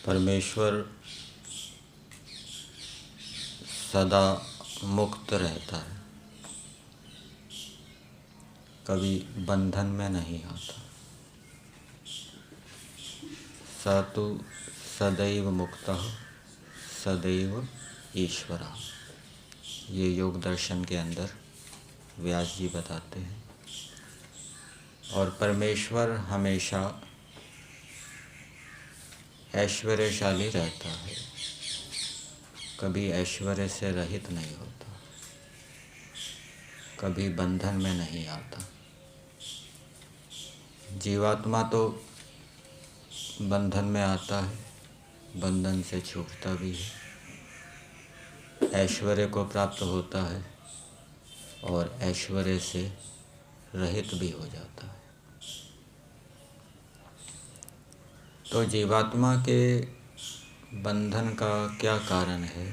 परमेश्वर सदा मुक्त रहता है, कभी बंधन में नहीं आता। स तु सदैव मुक्तः सदैव ईश्वरः। ये योग दर्शन के अंदर व्यास जी बताते हैं। और परमेश्वर हमेशा ऐश्वर्यशाली रहता है, कभी ऐश्वर्य से रहित नहीं होता, कभी बंधन में नहीं आता। जीवात्मा तो बंधन में आता है, बंधन से छूटता भी है, ऐश्वर्य को प्राप्त होता है और ऐश्वर्य से रहित भी हो जाता है। तो जीवात्मा के बंधन का क्या कारण है?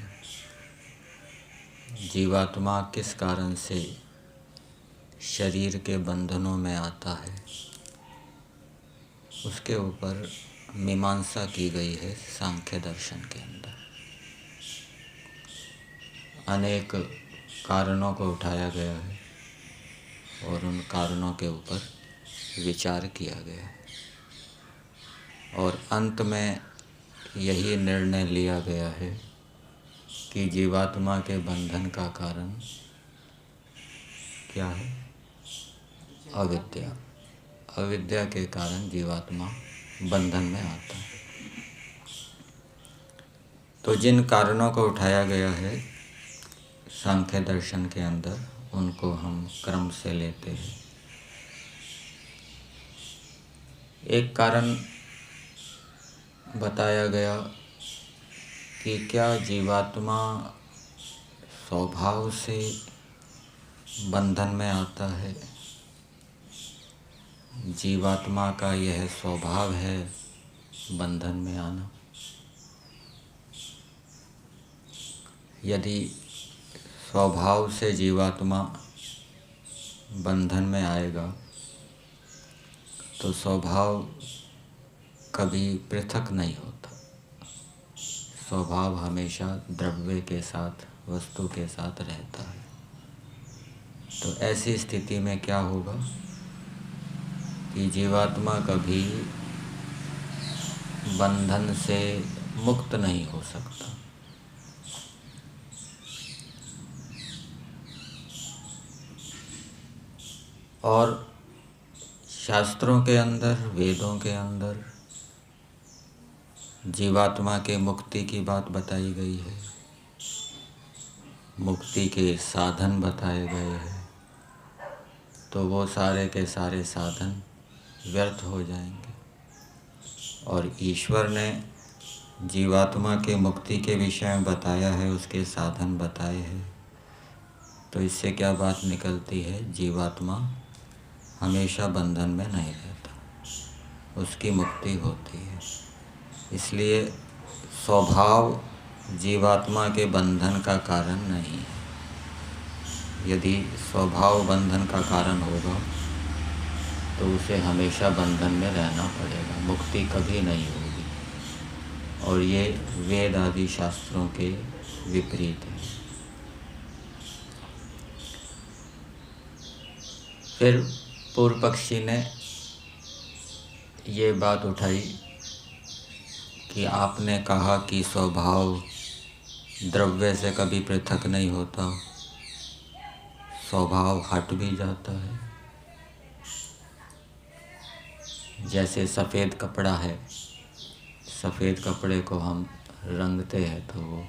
जीवात्मा किस कारण से शरीर के बंधनों में आता है, उसके ऊपर मीमांसा की गई है सांख्य दर्शन के अंदर। अनेक कारणों को उठाया गया है और उन कारणों के ऊपर विचार किया गया है और अंत में यही निर्णय लिया गया है कि जीवात्मा के बंधन का कारण क्या है? अविद्या। अविद्या के कारण जीवात्मा बंधन में आता है। तो जिन कारणों को उठाया गया है सांख्य दर्शन के अंदर, उनको हम क्रम से लेते हैं। एक कारण बताया गया कि क्या जीवात्मा स्वभाव से बंधन में आता है? जीवात्मा का यह स्वभाव है बंधन में आना। यदि स्वभाव से जीवात्मा बंधन में आएगा तो स्वभाव कभी पृथक नहीं होता। स्वभाव हमेशा द्रव्य के साथ, वस्तु के साथ रहता है। तो ऐसी स्थिति में क्या होगा कि जीवात्मा कभी बंधन से मुक्त नहीं हो सकता। और शास्त्रों के अंदर, वेदों के अंदर जीवात्मा के मुक्ति की बात बताई गई है, मुक्ति के साधन बताए गए हैं। तो वो सारे के सारे साधन व्यर्थ हो जाएंगे और ईश्वर ने जीवात्मा के मुक्ति के विषय में बताया है, उसके साधन बताए हैं। तो इससे क्या बात निकलती है? जीवात्मा हमेशा बंधन में नहीं रहता, उसकी मुक्ति होती है। इसलिए स्वभाव जीवात्मा के बंधन का कारण नहीं है। यदि स्वभाव बंधन का कारण होगा तो उसे हमेशा बंधन में रहना पड़ेगा, मुक्ति कभी नहीं होगी। और ये वेद आदि शास्त्रों के विपरीत है। फिर पूर्व पक्षी ने ये बात उठाई कि आपने कहा कि स्वभाव द्रव्य से कभी पृथक नहीं होता, स्वभाव हट भी जाता है। जैसे सफ़ेद कपड़ा है, सफ़ेद कपड़े को हम रंगते हैं तो वो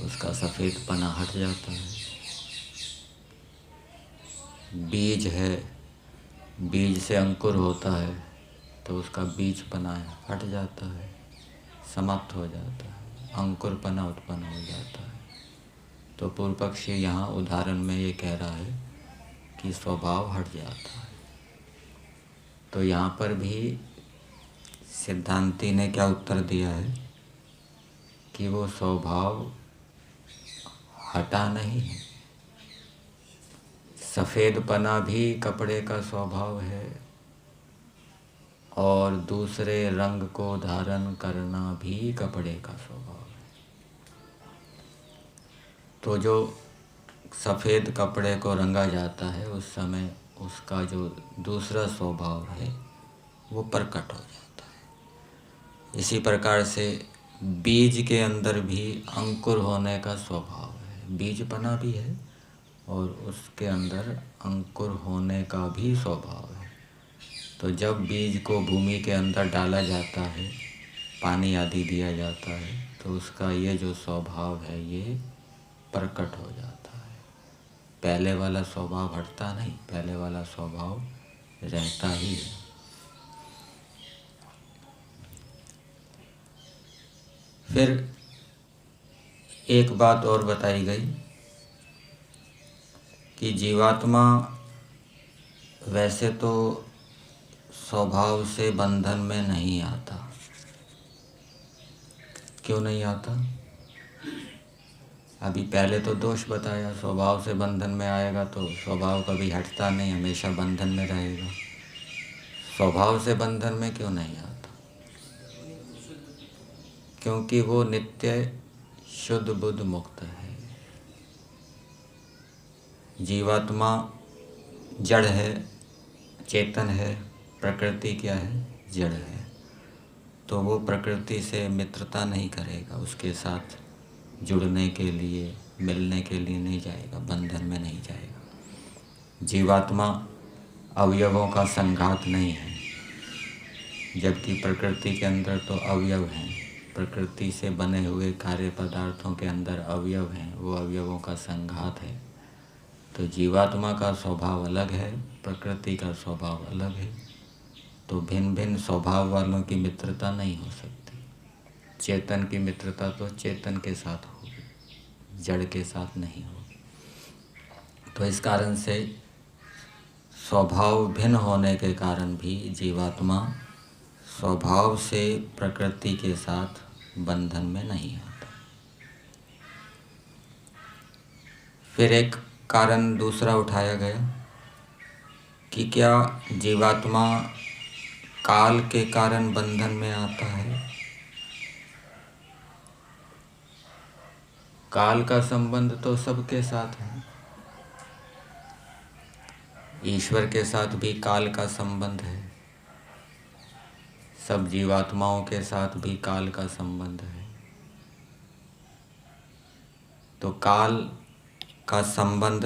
उसका सफ़ेदपना हट जाता है। बीज है, बीज से अंकुर होता है तो उसका बीजपना हट जाता है, समाप्त हो जाता है, अंकुरपना उत्पन्न हो जाता है। तो पूर्व पक्षी यहाँ उदाहरण में ये कह रहा है कि स्वभाव हट जाता है। तो यहाँ पर भी सिद्धांती ने क्या उत्तर दिया है कि वो स्वभाव हटा नहीं है। सफ़ेदपना भी कपड़े का स्वभाव है, और दूसरे रंग को धारण करना भी कपड़े का स्वभाव है। तो जो सफ़ेद कपड़े को रंगा जाता है उस समय उसका जो दूसरा स्वभाव है वो प्रकट हो जाता है। इसी प्रकार से बीज के अंदर भी अंकुर होने का स्वभाव है, बीजपना भी है और उसके अंदर अंकुर होने का भी स्वभाव है। तो जब बीज को भूमि के अंदर डाला जाता है, पानी आदि दिया जाता है, तो उसका ये जो स्वभाव है ये प्रकट हो जाता है। पहले वाला स्वभाव हटता नहीं, पहले वाला स्वभाव रहता ही है। फिर एक बात और बताई गई कि जीवात्मा वैसे तो स्वभाव से बंधन में नहीं आता। क्यों नहीं आता? अभी पहले तो दोष बताया, स्वभाव से बंधन में आएगा तो स्वभाव कभी हटता नहीं, हमेशा बंधन में रहेगा। स्वभाव से बंधन में क्यों नहीं आता? क्योंकि वो नित्य शुद्ध बुद्ध मुक्त है। जीवात्मा जड़ है, चेतन है, प्रकृति क्या है? जड़ है। तो वो प्रकृति से मित्रता नहीं करेगा, उसके साथ जुड़ने के लिए, मिलने के लिए नहीं जाएगा, बंधन में नहीं जाएगा। जीवात्मा अवयवों का संघात नहीं है, जबकि प्रकृति के अंदर तो अवयव हैं। प्रकृति से बने हुए कार्य पदार्थों के अंदर अवयव हैं, वो अवयवों का संघात है। तो जीवात्मा का स्वभाव अलग है, प्रकृति का स्वभाव अलग है। तो भिन्न भिन्न स्वभाव वालों की मित्रता नहीं हो सकती। चेतन की मित्रता तो चेतन के साथ होगी, जड़ के साथ नहीं होगी। तो इस कारण से स्वभाव भिन्न होने के कारण भी जीवात्मा स्वभाव से प्रकृति के साथ बंधन में नहीं आता। फिर एक कारण दूसरा उठाया गया कि क्या जीवात्मा काल के कारण बंधन में आता है? काल का संबंध तो सबके साथ है। ईश्वर के साथ भी काल का संबंध है, सब जीवात्माओं के साथ भी काल का संबंध है। तो काल का संबंध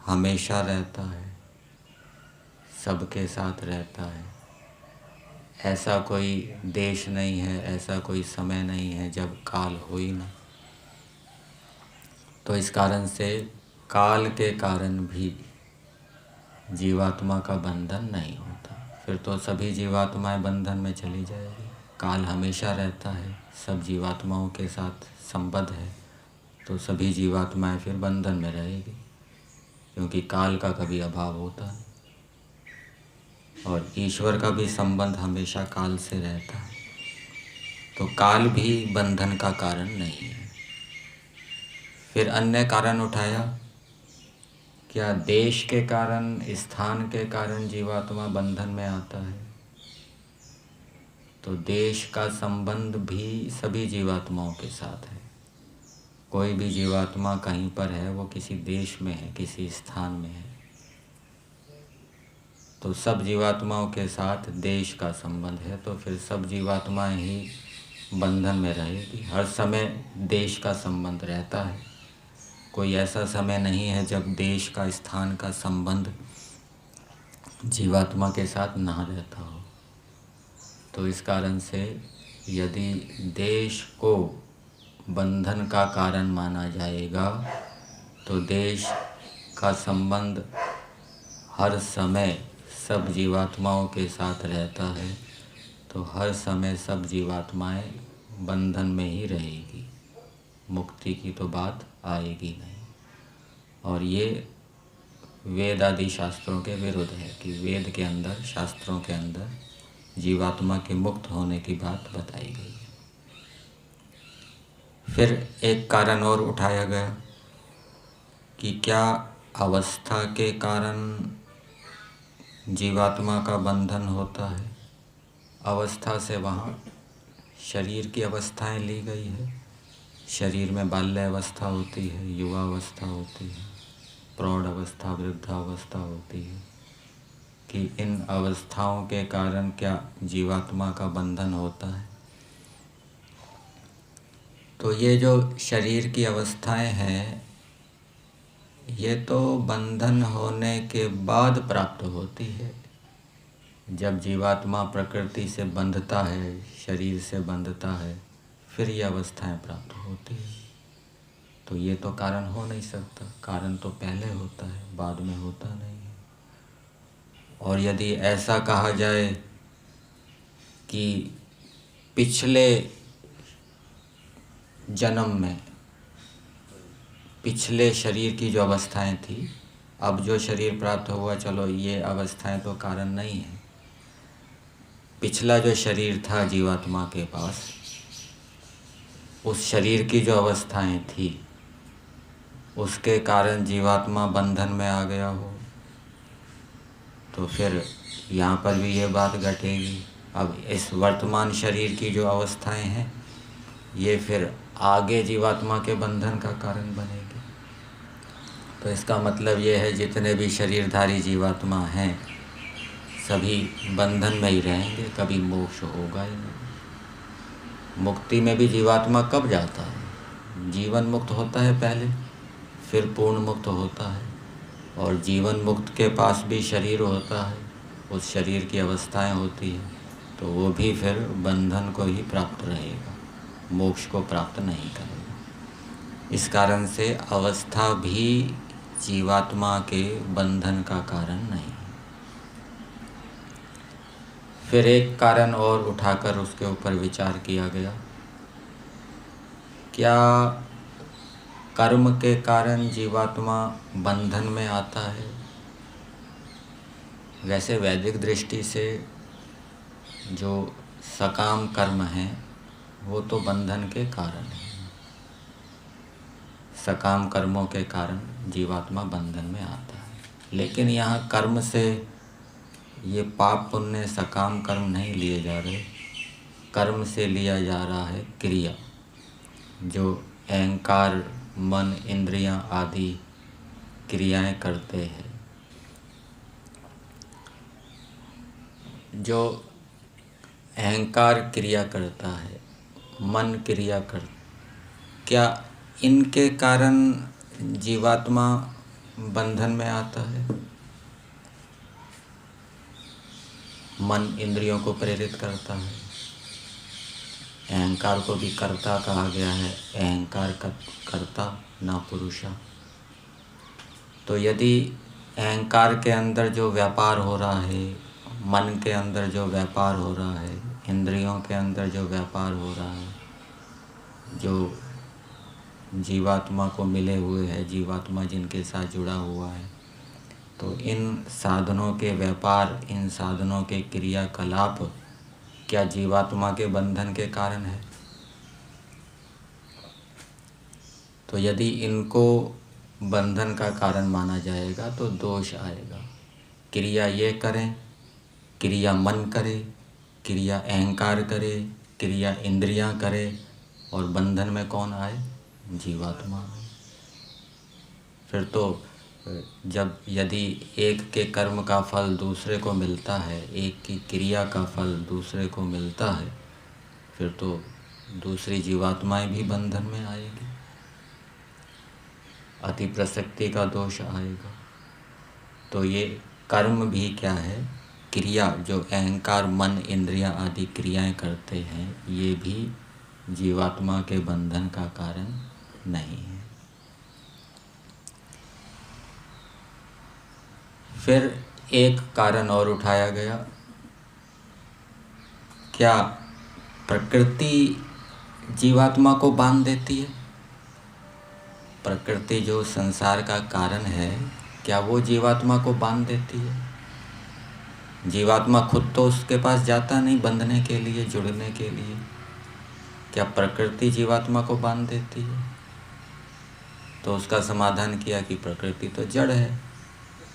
हमेशा रहता है, सबके साथ रहता है। ऐसा कोई देश नहीं है, ऐसा कोई समय नहीं है जब काल हो ही ना। तो इस कारण से काल के कारण भी जीवात्मा का बंधन नहीं होता। फिर तो सभी जीवात्माएं बंधन में चली जाएगी। काल हमेशा रहता है, सब जीवात्माओं के साथ संबद्ध है, तो सभी जीवात्माएं फिर बंधन में रहेगी, क्योंकि काल का कभी अभाव होता नहीं। और ईश्वर का भी संबंध हमेशा काल से रहता है, तो काल भी बंधन का कारण नहीं है। फिर अन्य कारण उठाया, क्या देश के कारण, स्थान के कारण जीवात्मा बंधन में आता है? तो देश का संबंध भी सभी जीवात्माओं के साथ है। कोई भी जीवात्मा कहीं पर है, वो किसी देश में है, किसी स्थान में है, तो सब जीवात्माओं के साथ देश का संबंध है। तो फिर सब जीवात्माएं ही बंधन में रहेगी। हर समय देश का संबंध रहता है, कोई ऐसा समय नहीं है जब देश का, स्थान का संबंध जीवात्मा के साथ ना रहता हो। तो इस कारण से यदि देश को बंधन का कारण माना जाएगा तो देश का संबंध हर समय सब जीवात्माओं के साथ रहता है, तो हर समय सब जीवात्माएं बंधन में ही रहेगी, मुक्ति की तो बात आएगी नहीं। और ये वेद आदि शास्त्रों के विरुद्ध है कि वेद के अंदर, शास्त्रों के अंदर जीवात्मा के मुक्त होने की बात बताई गई है। फिर एक कारण और उठाया गया कि क्या अवस्था के कारण जीवात्मा का बंधन होता है, अवस्था से वहाँ शरीर की अवस्थाएं ली गई है। शरीर में बाल्य अवस्था होती है, युवा अवस्था होती है, प्रौढ़ अवस्था, वृद्धावस्था होती है, कि इन अवस्थाओं के कारण क्या जीवात्मा का बंधन होता है। तो ये जो शरीर की अवस्थाएं हैं, ये तो बंधन होने के बाद प्राप्त होती है। जब जीवात्मा प्रकृति से बंधता है, शरीर से बंधता है, फिर ये अवस्थाएं प्राप्त होती है। तो ये तो कारण हो नहीं सकता, कारण तो पहले होता है, बाद में होता नहीं है। और यदि ऐसा कहा जाए कि पिछले जन्म में, पिछले शरीर की जो अवस्थाएं थी, अब जो शरीर प्राप्त हुआ, चलो ये अवस्थाएं तो कारण नहीं है। पिछला जो शरीर था जीवात्मा के पास, उस शरीर की जो अवस्थाएं थी, उसके कारण जीवात्मा बंधन में आ गया हो, तो फिर यहाँ पर भी ये बात घटेगी। अब इस वर्तमान शरीर की जो अवस्थाएं हैं, ये फिर आगे जीवात्मा के बंधन का कारण बनेगी। तो इसका मतलब ये है, जितने भी शरीरधारी जीवात्मा हैं, सभी बंधन में ही रहेंगे, कभी मोक्ष होगा ही नहीं। मुक्ति में भी जीवात्मा कब जाता है? जीवन मुक्त होता है पहले, फिर पूर्ण मुक्त होता है। और जीवन मुक्त के पास भी शरीर होता है, उस शरीर की अवस्थाएं होती हैं, तो वो भी फिर बंधन को ही प्राप्त रहेगा, मोक्ष को प्राप्त नहीं करेगा। इस कारण से अवस्था भी जीवात्मा के बंधन का कारण नहीं। फिर एक कारण और उठाकर उसके ऊपर विचार किया गया, क्या कर्म के कारण जीवात्मा बंधन में आता है? वैसे वैदिक दृष्टि से जो सकाम कर्म हैं, वो तो बंधन के कारण हैं। सकाम कर्मों के कारण जीवात्मा बंधन में आता है। लेकिन यहाँ कर्म से ये पाप पुण्य सकाम कर्म नहीं लिए जा रहे, कर्म से लिया जा रहा है क्रिया, जो अहंकार, मन, इंद्रियां आदि क्रियाएं करते हैं। जो अहंकार क्रिया करता है, मन क्रिया कर, क्या इनके कारण जीवात्मा बंधन में आता है? मन इंद्रियों को प्रेरित करता है, अहंकार को भी कर्ता कहा गया है, अहंकार कर्ता ना पुरुषा। तो यदि अहंकार के अंदर जो व्यापार हो रहा है, मन के अंदर जो व्यापार हो रहा है, इंद्रियों के अंदर जो व्यापार हो रहा है, जो जीवात्मा को मिले हुए है, जीवात्मा जिनके साथ जुड़ा हुआ है, तो इन साधनों के व्यापार, इन साधनों के क्रियाकलाप क्या जीवात्मा के बंधन के कारण है? तो यदि इनको बंधन का कारण माना जाएगा तो दोष आएगा। क्रिया ये करें, क्रिया मन करे, क्रिया अहंकार करे, क्रिया इंद्रियां करे, और बंधन में कौन आए? जीवात्मा। फिर तो जब यदि एक के कर्म का फल दूसरे को मिलता है, एक की क्रिया का फल दूसरे को मिलता है, फिर तो दूसरी जीवात्माएं भी बंधन में आएगी, अति प्रसक्ति का दोष आएगा। तो ये कर्म भी क्या है? क्रिया, जो अहंकार, मन, इंद्रियां आदि क्रियाएं करते हैं, ये भी जीवात्मा के बंधन का कारण नहीं है। फिर एक कारण और उठाया गया, क्या प्रकृति जीवात्मा को बांध देती है? प्रकृति जो संसार का कारण है, क्या वो जीवात्मा को बांध देती है? जीवात्मा खुद तो उसके पास जाता नहीं बंधने के लिए, जुड़ने के लिए। क्या प्रकृति जीवात्मा को बांध देती है? तो उसका समाधान किया कि प्रकृति तो जड़ है,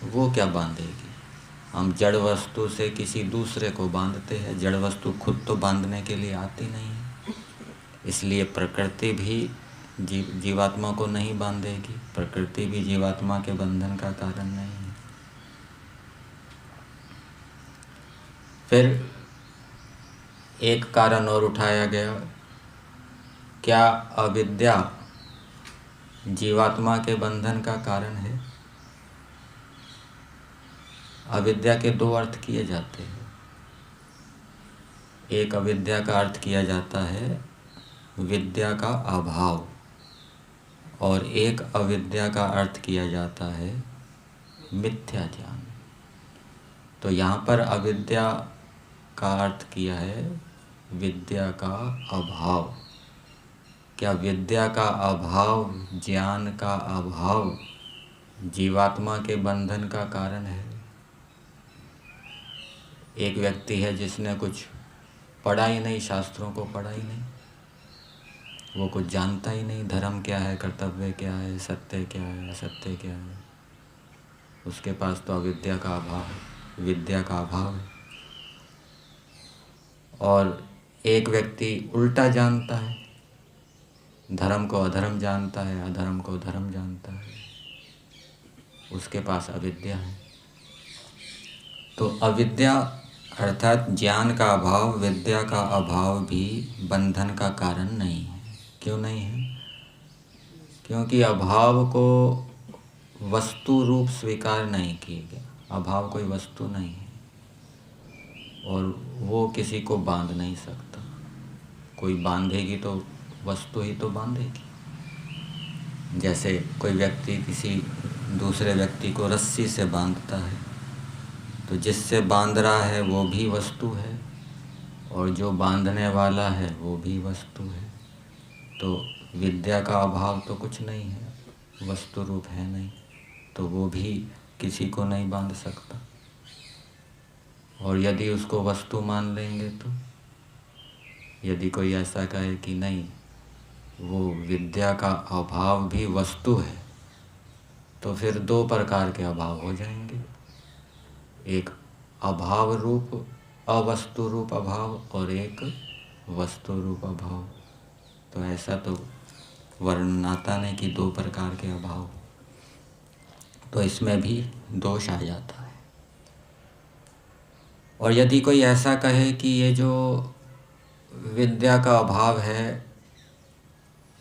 वो क्या बांधेगी। हम जड़ वस्तु से किसी दूसरे को बांधते हैं। जड़ वस्तु खुद तो बांधने के लिए आती नहीं है, इसलिए प्रकृति भी जीवात्मा को नहीं बांधेगी। प्रकृति भी जीवात्मा के बंधन का कारण नहीं है। फिर एक कारण और उठाया गया, क्या अविद्या जीवात्मा के बंधन का कारण है? अविद्या के दो अर्थ किए जाते हैं। एक अविद्या का अर्थ किया जाता है विद्या का अभाव, और एक अविद्या का अर्थ किया जाता है मिथ्या ज्ञान। तो यहाँ पर अविद्या का अर्थ किया है विद्या का अभाव। क्या विद्या का अभाव, ज्ञान का अभाव जीवात्मा के बंधन का कारण है? एक व्यक्ति है जिसने कुछ पढ़ा ही नहीं, शास्त्रों को पढ़ा ही नहीं, वो कुछ जानता ही नहीं, धर्म क्या है, कर्तव्य क्या है, सत्य क्या है, असत्य क्या है। उसके पास तो अविद्या का अभाव है, विद्या का अभाव है। और एक व्यक्ति उल्टा जानता है, धर्म को अधर्म जानता है, अधर्म को धर्म जानता है, उसके पास अविद्या है। तो अविद्या अर्थात ज्ञान का अभाव, विद्या का अभाव भी बंधन का कारण नहीं है। क्यों नहीं है? क्योंकि अभाव को वस्तु रूप स्वीकार नहीं किया गया। अभाव कोई वस्तु नहीं है और वो किसी को बांध नहीं सकता। कोई बांधेगी तो वस्तु ही तो बांधेगी। जैसे कोई व्यक्ति किसी दूसरे व्यक्ति को रस्सी से बांधता है, तो जिससे बांध रहा है वो भी वस्तु है और जो बांधने वाला है वो भी वस्तु है। तो विद्या का अभाव तो कुछ नहीं है, वस्तु रूप है नहीं, तो वो भी किसी को नहीं बांध सकता। और यदि उसको वस्तु मान लेंगे तो यदि कोई ऐसा कहे कि नहीं, वो विद्या का अभाव भी वस्तु है, तो फिर दो प्रकार के अभाव हो जाएंगे। एक अभाव रूप, अवस्तु रूप अभाव, और एक वस्तु रूप अभाव। तो ऐसा तो वर्णन आता नहीं कि दो प्रकार के अभाव, तो इसमें भी दोष आ जाता है। और यदि कोई ऐसा कहे कि ये जो विद्या का अभाव है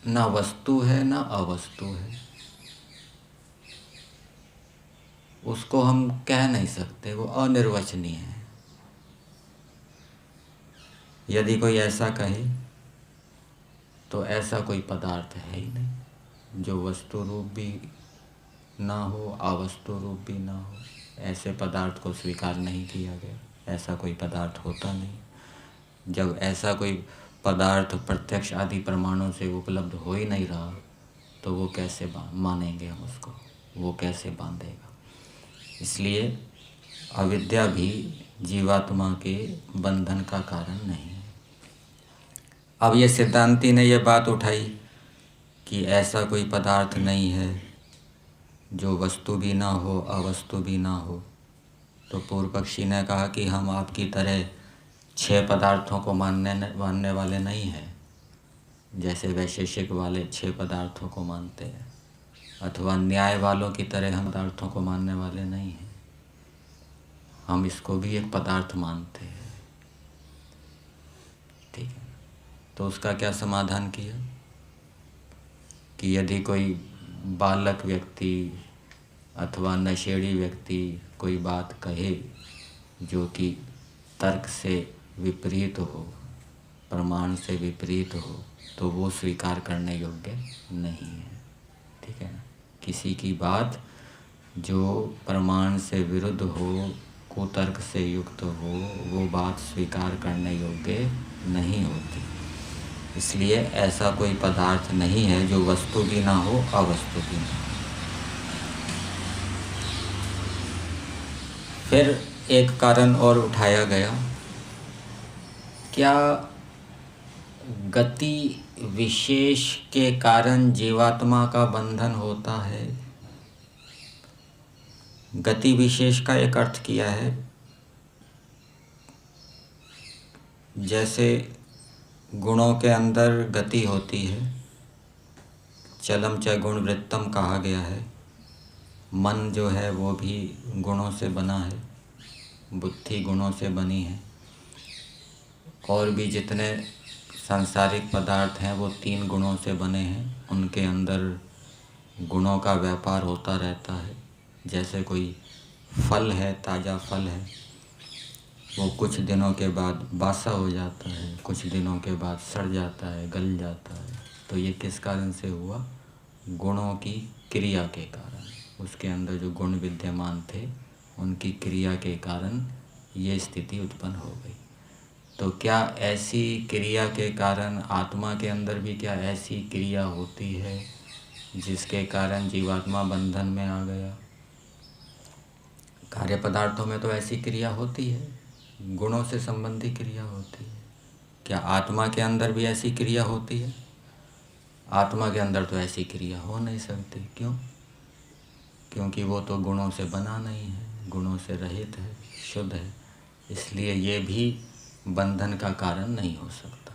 ना वस्तु है ना अवस्तु है, उसको हम कह नहीं सकते, वो अनिर्वचनीय है। यदि कोई ऐसा कहे तो ऐसा कोई पदार्थ है ही नहीं जो वस्तु रूप भी ना हो, अवस्तु रूप भी ना हो। ऐसे पदार्थ को स्वीकार नहीं किया गया, ऐसा कोई पदार्थ होता नहीं। जब ऐसा कोई पदार्थ प्रत्यक्ष आदि प्रमाणों से उपलब्ध हो ही नहीं रहा, तो वो कैसे मानेंगे हम उसको, वो कैसे बांधेगा। इसलिए अविद्या भी जीवात्मा के बंधन का कारण नहीं है। अब ये सिद्धांती ने ये बात उठाई कि ऐसा कोई पदार्थ नहीं है जो वस्तु भी ना हो, अवस्तु भी ना हो। तो पूर्व पक्षी ने कहा कि हम आपकी तरह 6 पदार्थों को मानने वाले नहीं हैं, जैसे वैशेषिक वाले 6 पदार्थों को मानते हैं, अथवा न्याय वालों की तरह हम पदार्थों को मानने वाले नहीं हैं। हम इसको भी एक पदार्थ मानते हैं। ठीक है, तो उसका क्या समाधान किया कि यदि कोई बालक व्यक्ति अथवा नशेड़ी व्यक्ति कोई बात कहे जो कि तर्क से विपरीत हो, प्रमाण से विपरीत हो, तो वो स्वीकार करने योग्य नहीं है। ठीक है ना? किसी की बात जो प्रमाण से विरुद्ध हो, कुतर्क से युक्त हो, वो बात स्वीकार करने योग्य नहीं होती। इसलिए ऐसा कोई पदार्थ नहीं है जो वस्तु भी ना हो, अवस्तु भी ना हो। फिर एक कारण और उठाया गया, क्या गति विशेष के कारण जीवात्मा का बंधन होता है? गति विशेष का एक अर्थ किया है, जैसे गुणों के अंदर गति होती है, चलम च गुण वृत्तम कहा गया है। मन जो है वो भी गुणों से बना है, बुद्धि गुणों से बनी है, और भी जितने सांसारिक पदार्थ हैं वो 3 गुणों से बने हैं। उनके अंदर गुणों का व्यापार होता रहता है। जैसे कोई फल है, ताज़ा फल है, वो कुछ दिनों के बाद बासा हो जाता है, कुछ दिनों के बाद सड़ जाता है, गल जाता है। तो ये किस कारण से हुआ? गुणों की क्रिया के कारण। उसके अंदर जो गुण विद्यमान थे उनकी क्रिया के कारण ये स्थिति उत्पन्न हो गई। तो क्या ऐसी क्रिया के कारण आत्मा के अंदर भी क्या ऐसी क्रिया होती है जिसके कारण जीवात्मा बंधन में आ गया? कार्य पदार्थों में तो ऐसी क्रिया होती है, गुणों से संबंधी क्रिया होती है। क्या आत्मा के अंदर भी ऐसी क्रिया होती है? आत्मा के अंदर तो ऐसी क्रिया हो नहीं सकती। क्यों? क्योंकि वो तो गुणों से बना नहीं है, गुणों से रहित है, शुद्ध है। इसलिए ये भी बंधन का कारण नहीं हो सकता।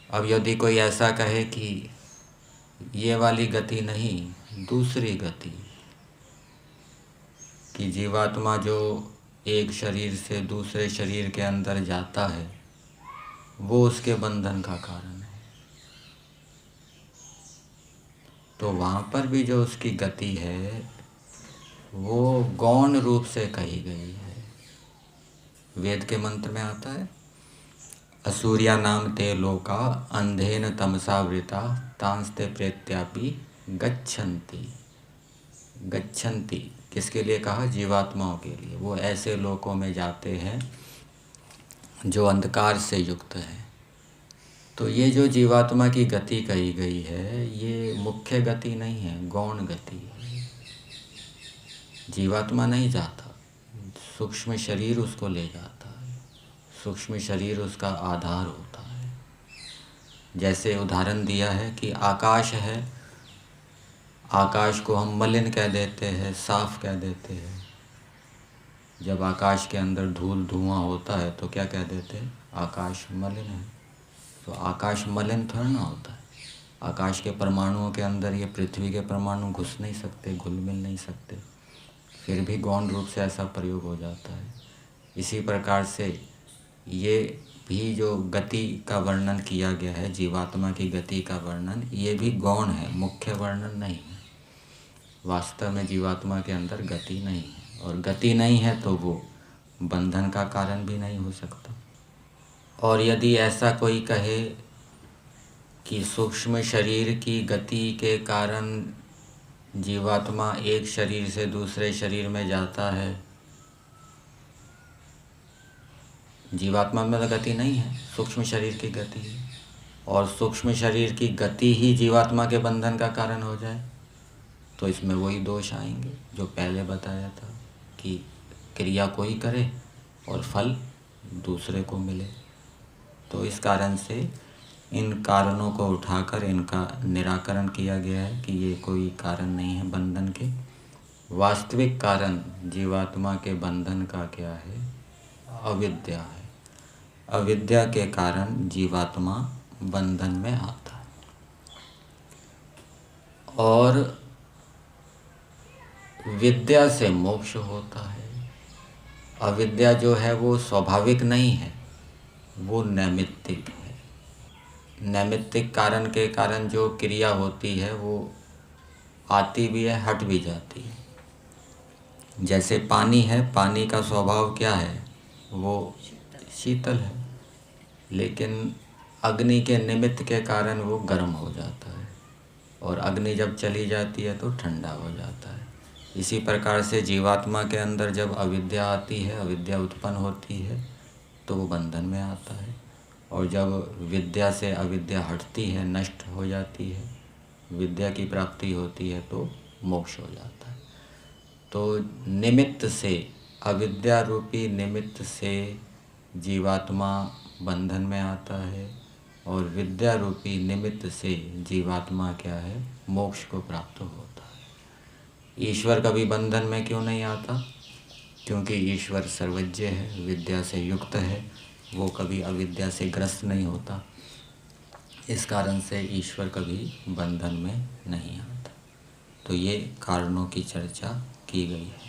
अब यदि कोई ऐसा कहे कि ये वाली गति नहीं, दूसरी गति, कि जीवात्मा जो एक शरीर से दूसरे शरीर के अंदर जाता है वो उसके बंधन का कारण है, तो वहाँ पर भी जो उसकी गति है वो गौण रूप से कही गई है। वेद के मंत्र में आता है, असूर्या नाम ते लोका अंधेन तमसा वृता तांस्ते प्रेत्यापि गच्छन्ति। गच्छन्ति किसके लिए कहा? जीवात्माओं के लिए। वो ऐसे लोकों में जाते हैं जो अंधकार से युक्त है। तो ये जो जीवात्मा की गति कही गई है ये मुख्य गति नहीं है, गौण गति है। जीवात्मा नहीं जाता, सूक्ष्म शरीर उसको ले जाता है, सूक्ष्म शरीर उसका आधार होता है। जैसे उदाहरण दिया है कि आकाश है, आकाश को हम मलिन कह देते हैं, साफ कह देते हैं। जब आकाश के अंदर धूल धुआं होता है तो क्या कह देते हैं? आकाश मलिन है। तो आकाश मलिन थोड़ा ना होता है। आकाश के परमाणुओं के अंदर ये पृथ्वी के परमाणु घुस नहीं सकते, घुल मिल नहीं सकते, फिर भी गौण रूप से ऐसा प्रयोग हो जाता है। इसी प्रकार से ये भी जो गति का वर्णन किया गया है, जीवात्मा की गति का वर्णन, ये भी गौण है, मुख्य वर्णन नहीं है। वास्तव में जीवात्मा के अंदर गति नहीं है, और गति नहीं है तो वो बंधन का कारण भी नहीं हो सकता। और यदि ऐसा कोई कहे कि सूक्ष्म शरीर की गति के कारण जीवात्मा एक शरीर से दूसरे शरीर में जाता है, जीवात्मा में तो गति नहीं है, सूक्ष्म शरीर की गति है, और सूक्ष्म शरीर की गति ही जीवात्मा के बंधन का कारण हो जाए तो इसमें वही दोष आएंगे जो पहले बताया था कि क्रिया कोई करे और फल दूसरे को मिले। तो इस कारण से इन कारणों को उठाकर इनका निराकरण किया गया है कि ये कोई कारण नहीं है बंधन के। वास्तविक कारण जीवात्मा के बंधन का क्या है? अविद्या है। अविद्या के कारण जीवात्मा बंधन में आता है। और विद्या से मोक्ष होता है। अविद्या जो है वो स्वाभाविक नहीं है, वो नैमित्तिक है। नैमित्तिक कारण के कारण जो क्रिया होती है वो आती भी है, हट भी जाती है। जैसे पानी है, पानी का स्वभाव क्या है? वो शीतल है, लेकिन अग्नि के निमित्त के कारण वो गर्म हो जाता है, और अग्नि जब चली जाती है तो ठंडा हो जाता है। इसी प्रकार से जीवात्मा के अंदर जब अविद्या आती है, अविद्या उत्पन्न होती है तो वो बंधन में आता है, और जब विद्या से अविद्या हटती है, नष्ट हो जाती है, विद्या की प्राप्ति होती है तो मोक्ष हो जाता है। तो निमित्त से, अविद्या रूपी निमित्त से जीवात्मा बंधन में आता है, और विद्या रूपी निमित्त से जीवात्मा क्या है? मोक्ष को प्राप्त होता है। ईश्वर कभी बंधन में क्यों नहीं आता? क्योंकि ईश्वर सर्वज्ञ है, विद्या से युक्त है, वो कभी अविद्या से ग्रस्त नहीं होता। इस कारण से ईश्वर कभी बंधन में नहीं आता। तो ये कारणों की चर्चा की गई है।